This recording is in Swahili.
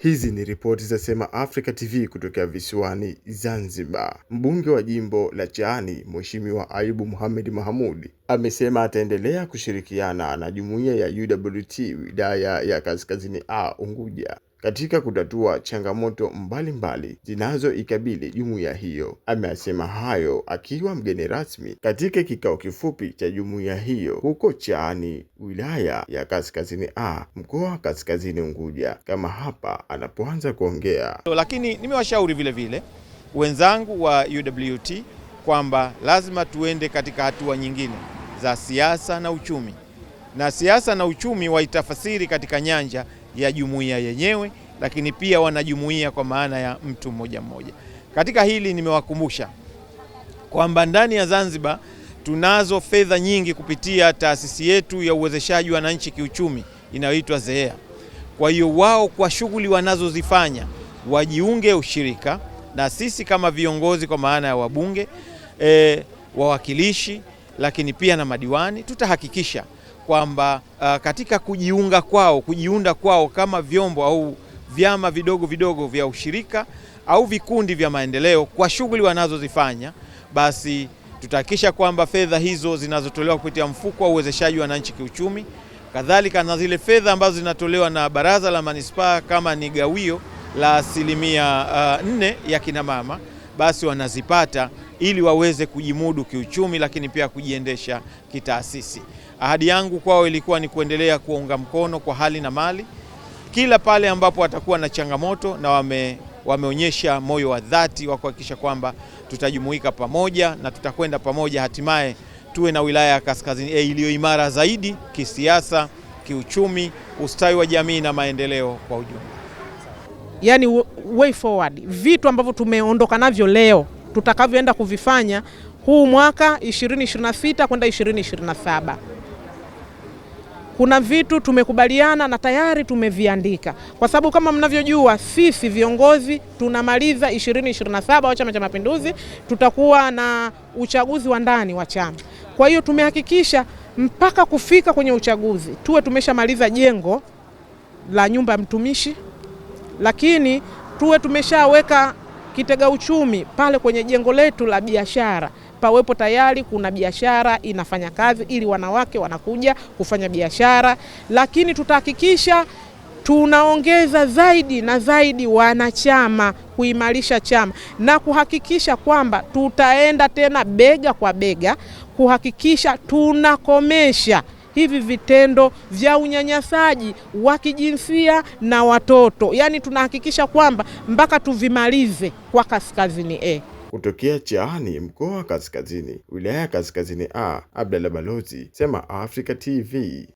Hizi ni ripoti za Sema Africa TV kutokea visiwani Zanzibar. Mbunge wa jimbo la Chaani, Mheshimiwa Ayubu Mohamed Mahamud, amesema ataendelea kushirikiana na jumuiya ya UWT wilaya ya Kaskazini A Unguja katika kutatua changamoto mbalimbali zinazoikabili jumuiya hiyo. Amesema hayo akiwa mgeni rasmi katika kikao kifupi cha jumuiya hiyo huko Chaani, wilaya ya Kaskazini A, mkoa wa Kaskazini Unguja, kama hapa anapoanza kuongea. Lakini nimewashauri vile vile wenzangu wa UWT kwamba lazima tuende katika hatua nyingine za siasa na uchumi, na siasa na uchumi waitafasiri katika nyanja ya jumuiya yenyewe, lakini pia wanajumuiya kwa maana ya mtu mmoja mmoja. Katika hili nimewakumbusha kwamba ndani ya Zanzibar tunazo fedha nyingi kupitia taasisi yetu ya uwezeshaji wananchi kiuchumi inayoitwa ZEA. Kwa hiyo wao kwa shughuli wanazozifanya wajiunge ushirika na sisi kama viongozi kwa maana ya wabunge, wawakilishi, lakini pia na madiwani. Tutahakikisha kwamba katika kujiunda kwao kama vyombo au vyama vidogo vidogo vya ushirika au vikundi vya maendeleo kwa shughuli wanazozifanya, basi tutahakikisha kwamba fedha hizo zinazotolewa kupitia mfuko wa uwezeshaji wananchi kiuchumi, kadhalika na zile fedha ambazo zinatolewa na baraza la manispaa kama ni gawio la 4% ya kina mama, basi wanazipata ili waweze kujimudu kiuchumi, lakini pia kujiendesha kitaasisi. Ahadi yangu kwao ilikuwa ni kuendelea kuunga mkono kwa hali na mali kila pale ambapo watakuwa na changamoto, na wameonyesha moyo wa dhati wa kuhakikisha kwamba tutajumuika pamoja na tutakwenda pamoja, hatimaye tuwe na wilaya ya Kaskazini iliyo imara zaidi kisiasa, kiuchumi, ustawi wa jamii na maendeleo kwa ujumla. Yani way forward, vitu ambavyo tumeondoka navyo leo tutakavyoenda kuvifanya huu mwaka 2026 kwenda 2027. Kuna vitu tumekubaliana na tayari tumeviandika, kwa sababu kama mnavyojua sisi viongozi tunamaliza 2027 wa Chama cha Mapinduzi, tutakuwa na uchaguzi wa ndani wa chama. Kwa hiyo tumehakikisha mpaka kufika kwenye uchaguzi tuwe tumeshamaliza jengo la nyumba ya mtumishi, lakini tuwe tumeshaweka kitega uchumi pale kwenye jengo letu la biashara, pawepo tayari kuna biashara inafanya kazi ili wanawake wanakuja kufanya biashara. Lakini tutahakikisha tunaongeza zaidi na zaidi wanachama, kuimarisha chama na kuhakikisha kwamba tutaenda tena bega kwa bega kuhakikisha tunakomesha hivi vitendo vya unyanyasaji wa kijinsia na watoto. Yani tunahakikisha kwamba mpaka tuvimalize kwa Kaskazini A. Kutokea Chaani, mkoa wa Kaskazini, wilaya ya Kaskazini A, Abdalla Balozi, Sema Africa TV.